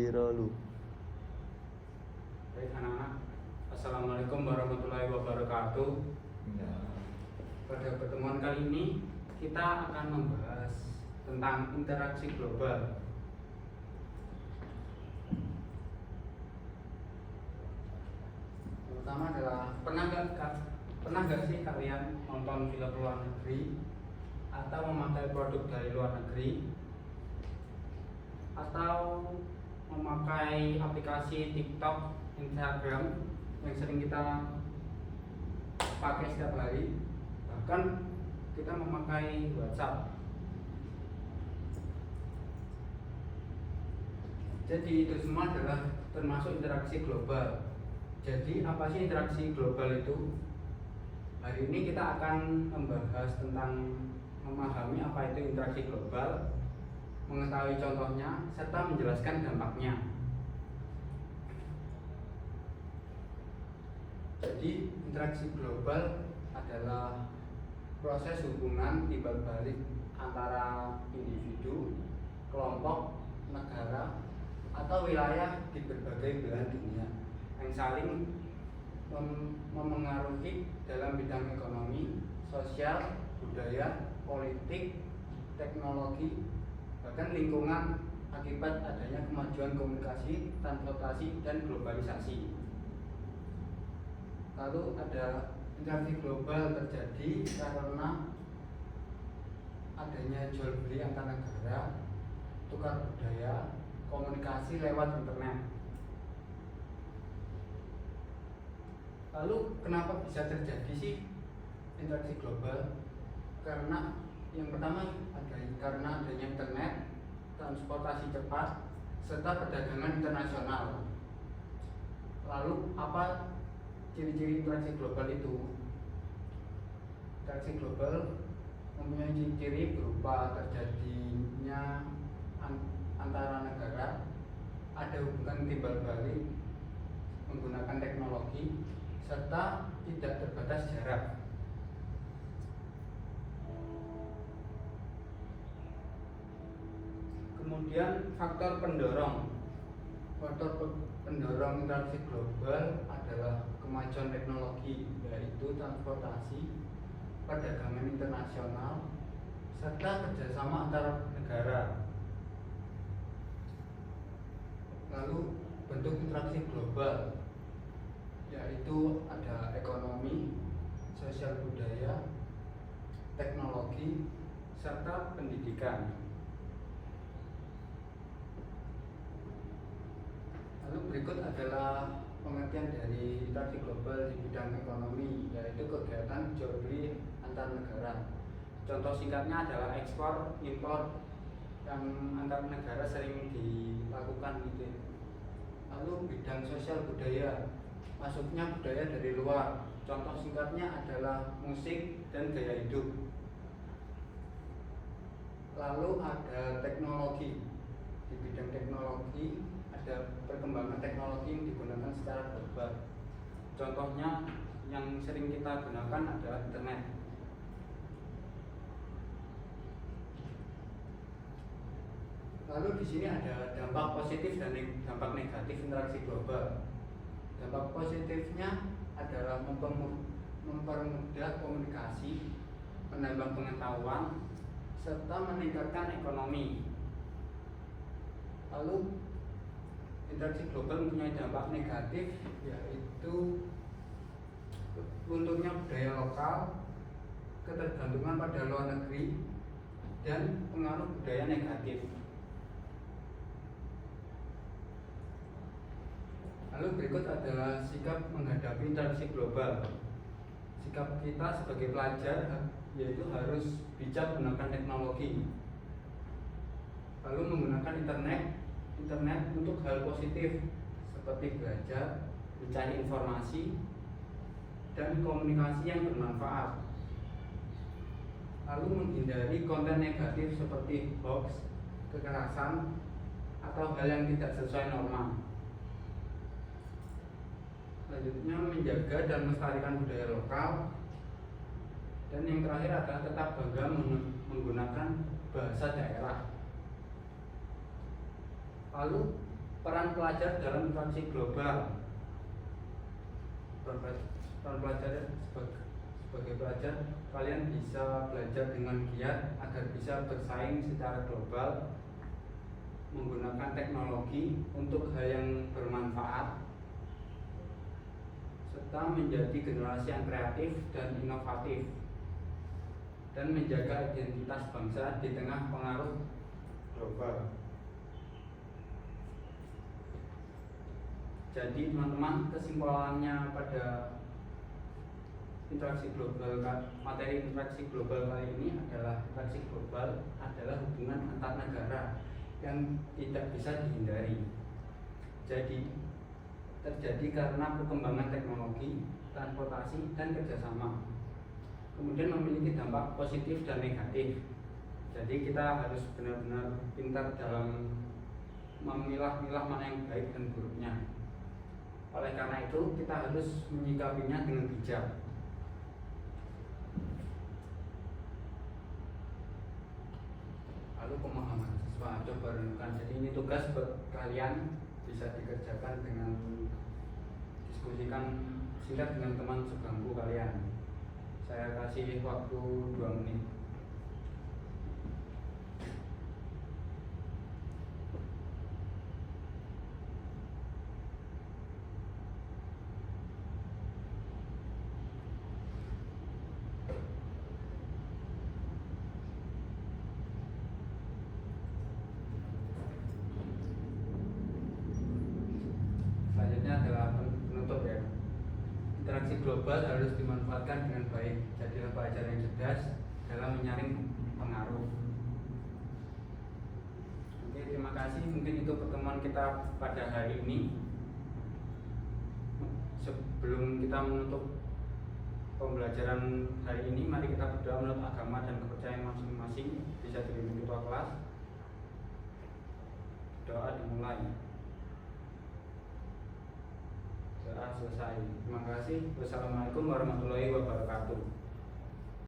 Lalu. Baik anak-anak, Assalamualaikum warahmatullahi wabarakatuh. Ya. Pada pertemuan kali ini kita akan membahas tentang interaksi global. Pertama adalah pernah nggak sih kalian nonton film luar negeri atau memakai produk dari luar negeri atau memakai aplikasi TikTok, Instagram yang sering kita pakai setiap hari, bahkan kita memakai WhatsApp. Jadi itu semua adalah termasuk interaksi global. Jadi apa sih interaksi global itu? Hari ini kita akan membahas tentang memahami apa itu interaksi global, mengetahui contohnya, serta menjelaskan dampaknya. Jadi interaksi global adalah proses hubungan timbal balik antara individu, kelompok, negara, atau wilayah di berbagai belahan dunia yang saling memengaruhi dalam bidang ekonomi, sosial, budaya, politik, teknologi, bahkan lingkungan akibat adanya kemajuan komunikasi, transportasi, dan globalisasi. Lalu ada interaksi global terjadi karena adanya jual beli antar negara, tukar budaya, komunikasi lewat internet. Lalu kenapa bisa terjadi sih interaksi global? Karena yang pertama karena adanya internet, transportasi cepat, serta perdagangan internasional. Lalu apa ciri-ciri interaksi global itu? Interaksi global mempunyai ciri-ciri berupa terjadinya antara negara, ada hubungan timbal balik menggunakan teknologi, serta tidak terbatas jarak. Kemudian faktor pendorong interaksi global adalah kemajuan teknologi, yaitu transportasi, perdagangan internasional, serta kerjasama antar negara. Lalu bentuk interaksi global yaitu ada ekonomi, sosial budaya, teknologi, serta pendidikan. Lalu berikut adalah pengertian dari interaksi global di bidang ekonomi, yaitu kegiatan jual beli antar negara. Contoh singkatnya adalah ekspor, impor yang antar negara sering dilakukan gitu. Lalu bidang sosial budaya, masuknya budaya dari luar. Contoh singkatnya adalah musik dan gaya hidup. Lalu ada teknologi. Di bidang teknologi ada perkembangan teknologi yang digunakan secara global. Contohnya yang sering kita gunakan adalah internet. Lalu di sini ada dampak positif dan dampak negatif interaksi global. Dampak positifnya adalah mempermudah komunikasi, menambah pengetahuan, serta meningkatkan ekonomi. Lalu interaksi global mempunyai dampak negatif, yaitu lunturnya budaya lokal, ketergantungan pada luar negeri, dan pengaruh budaya negatif. Lalu berikut adalah sikap menghadapi interaksi global. Sikap kita sebagai pelajar yaitu harus bijak menggunakan teknologi. Lalu menggunakan internet untuk hal positif seperti belajar, mencari informasi, dan komunikasi yang bermanfaat. Lalu menghindari konten negatif seperti hoax, kekerasan, atau hal yang tidak sesuai norma. Selanjutnya menjaga dan melestarikan budaya lokal. Dan yang terakhir adalah tetap bangga menggunakan bahasa daerah. Lalu Peran pelajar dalam interaksi global. Peran pelajar sebagai pelajar, kalian bisa belajar dengan giat agar bisa bersaing secara global, menggunakan teknologi untuk hal yang bermanfaat, serta menjadi generasi yang kreatif dan inovatif, dan menjaga identitas bangsa di tengah pengaruh global. Jadi teman-teman, kesimpulannya pada materi interaksi global kali ini adalah interaksi global adalah hubungan antar negara yang tidak bisa dihindari. Jadi terjadi karena perkembangan teknologi, transportasi, dan kerjasama. Kemudian memiliki dampak positif dan negatif. Jadi kita harus benar-benar pintar dalam memilah-milah mana yang baik dan buruknya. Oleh karena itu, kita harus menyikapinya dengan bijak. Lalu pemahaman siswa, coba renungkan. Jadi ini tugas buat kalian, bisa dikerjakan dengan diskusikan singkat dengan teman sebangku kalian. Saya kasih waktu 2 menit. Selanjutnya adalah penutup ya. Interaksi global harus dimanfaatkan dengan baik. Jadilah pelajar yang cerdas dalam menyaring pengaruh. Oke, terima kasih. Mungkin itu pertemuan kita pada hari ini. Sebelum kita menutup pembelajaran hari ini, mari kita berdoa menurut agama dan kepercayaan masing-masing. Bisa dipimpin ketua kelas. Doa dimulai. Doa selesai. Terima kasih. Wassalamualaikum warahmatullahi wabarakatuh.